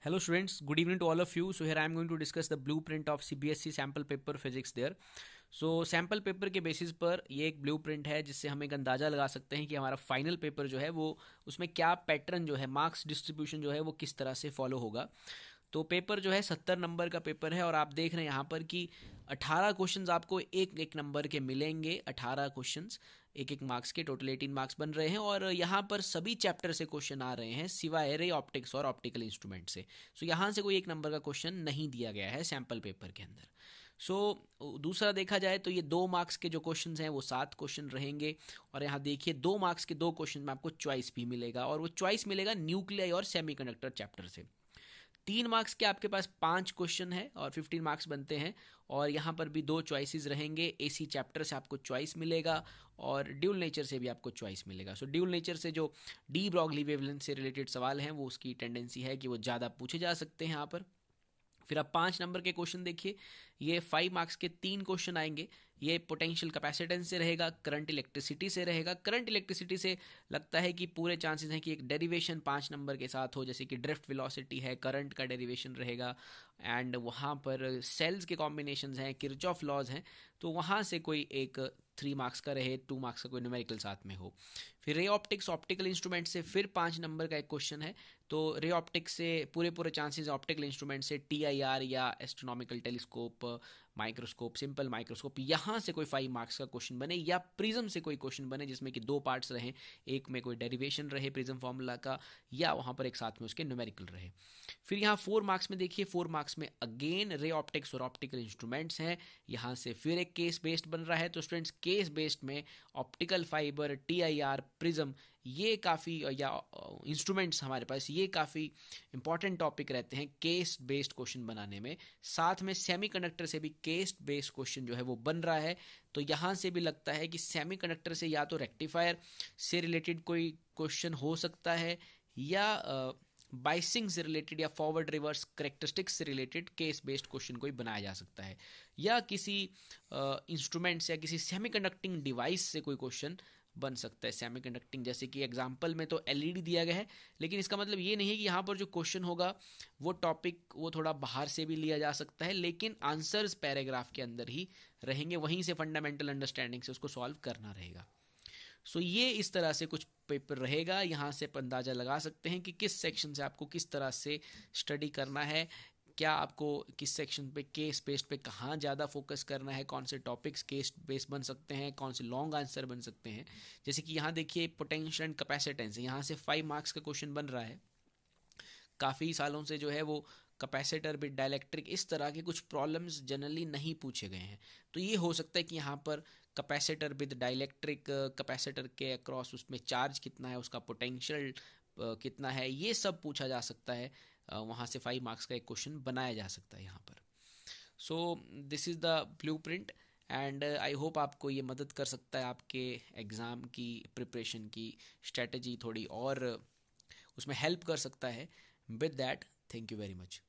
Hello students, good evening to all of you. So here I am going to discuss the blueprint of CBSE sample paper physics there. So sample paper के basis पर ये एक blueprint है जिससे हम एक अंदाज़ा लगा सकते हैं कि हमारा फाइनल पेपर जो है वो उसमें क्या पैटर्न जो है मार्क्स डिस्ट्रीब्यूशन जो है वो किस तरह से फॉलो होगा। तो पेपर जो है 70 नंबर का पेपर है और आप देख रहे हैं यहाँ पर कि 18 क्वेश्चंस आपको एक एक नंबर के मिलेंगे। 18 क्वेश्चंस एक एक मार्क्स के, टोटल 18 मार्क्स बन रहे हैं और यहाँ पर सभी चैप्टर से क्वेश्चन आ रहे हैं सिवाय रे ऑप्टिक्स और ऑप्टिकल इंस्ट्रूमेंट से। सो यहाँ से कोई एक नंबर का क्वेश्चन नहीं दिया गया है सैम्पल पेपर के अंदर। दूसरा देखा जाए तो ये 2 मार्क्स के जो क्वेश्चंस हैं वो 7 क्वेश्चन रहेंगे और यहाँ देखिए 2 मार्क्स के 2 क्वेश्चन में आपको चॉइस भी मिलेगा और वो चॉइस मिलेगा न्यूक्लियाई और सेमीकंडक्टर चैप्टर से। 3 मार्क्स के आपके पास 5 क्वेश्चन है और 15 मार्क्स बनते हैं और यहाँ पर भी 2 चॉइसेस रहेंगे। एसी चैप्टर से आपको चॉइस मिलेगा और ड्यूल नेचर से भी आपको चॉइस मिलेगा। सो ड्यूल नेचर से जो डी ब्रॉगली वेवलेंथ से रिलेटेड सवाल हैं वो उसकी टेंडेंसी है कि वो ज़्यादा पूछे जा सकते हैं यहाँ पर। फिर आप 5 नंबर के क्वेश्चन देखिए, ये 5 मार्क्स के 3 क्वेश्चन आएंगे। ये पोटेंशियल कैपेसिटेंस से रहेगा, करंट इलेक्ट्रिसिटी से रहेगा। करंट इलेक्ट्रिसिटी से लगता है कि पूरे चांसेस हैं कि एक डेरिवेशन 5 नंबर के साथ हो, जैसे कि ड्रिफ्ट वेलोसिटी है, करंट का डेरिवेशन रहेगा एंड वहाँ पर सेल्स के कॉम्बिनेशंस हैं, किरचॉफ लॉज हैं, तो वहाँ से कोई एक 3 मार्क्स का रहे, 2 मार्क्स का कोई न्यूमेरिकल साथ में हो। फिर रे ऑप्टिक्स ऑप्टिकल इंस्ट्रूमेंट से फिर 5 नंबर का एक क्वेश्चन है। तो रे ऑप्टिक्स से पूरे चांसेस ऑप्टिकल इंस्ट्रूमेंट से TIR या astronomical telescope, microscope, simple microscope, यहाँ से कोई 5 मार्क्स का क्वेश्चन बने या प्रिज्म से कोई क्वेश्चन बने जिसमें कि 2 पार्ट्स रहें, एक में कोई डेरिवेशन रहे प्रिज्म फार्मूला का या वहाँ पर एक साथ में उसके न्यूमेरिकल रहे। फिर यहाँ 4 मार्क्स में देखिए, 4 मार्क्स में अगेन रे ऑप्टिक्स और ऑप्टिकल इंस्ट्रूमेंट्स हैं। यहाँ से फिर एक केस बेस्ड बन रहा है। तो स्टूडेंट्स केस बेस्ड में ऑप्टिकल फाइबर, TIR, प्रिज्म, ये काफ़ी या इंस्ट्रूमेंट्स हमारे पास ये काफ़ी इंपॉर्टेंट टॉपिक रहते हैं केस बेस्ड क्वेश्चन बनाने में। साथ में सेमीकंडक्टर से भी केस बेस्ड क्वेश्चन जो है वो बन रहा है। तो यहाँ से भी लगता है कि सेमीकंडक्टर से या तो रेक्टिफायर से रिलेटेड कोई क्वेश्चन हो सकता है या बाइसिंग से रिलेटेड या फॉरवर्ड रिवर्स करेक्टरिस्टिक्स से रिलेटेड केस बेस्ड क्वेश्चन कोई बनाया जा सकता है या किसी इंस्ट्रूमेंट्स या किसी सेमीकंडक्टिंग डिवाइस से कोई क्वेश्चन बन सकता है। सेमीकंडक्टिंग जैसे कि एग्जांपल में तो LED दिया गया है, लेकिन इसका मतलब ये नहीं है कि यहाँ पर जो क्वेश्चन होगा वो टॉपिक वो थोड़ा बाहर से भी लिया जा सकता है, लेकिन आंसर्स पैराग्राफ के अंदर ही रहेंगे, वहीं से फंडामेंटल अंडरस्टैंडिंग से उसको सॉल्व करना रहेगा। ये इस तरह से कुछ पेपर रहेगा। यहाँ से अंदाज़ा लगा सकते हैं कि किस सेक्शन से आपको किस तरह से स्टडी करना है, क्या आपको किस सेक्शन पे केस बेस्ड पे कहाँ ज़्यादा फोकस करना है, कौन से टॉपिक्स केस बेस्ड बन सकते हैं, कौन से लॉन्ग आंसर बन सकते हैं। जैसे कि यहाँ देखिए पोटेंशियल एंड कैपेसिटेंस, यहाँ से 5 मार्क्स का क्वेश्चन बन रहा है। काफ़ी सालों से जो है वो कैपेसिटर विद डाइलेक्ट्रिक, इस तरह के कुछ प्रॉब्लम्स जनरली नहीं पूछे गए हैं। तो ये हो सकता है कि यहाँ पर कैपेसिटर विद डाइलेक्ट्रिक, कैपेसिटर के अक्रॉस उसमें चार्ज कितना है, उसका पोटेंशियल कितना है, ये सब पूछा जा सकता है। वहाँ से 5 मार्क्स का एक क्वेश्चन बनाया जा सकता है यहाँ पर। So this is the blueprint and I hope आपको ये मदद कर सकता है आपके एग्ज़ाम की प्रिपरेशन की स्ट्रेटजी थोड़ी और उसमें हेल्प कर सकता है। With that, thank you very much.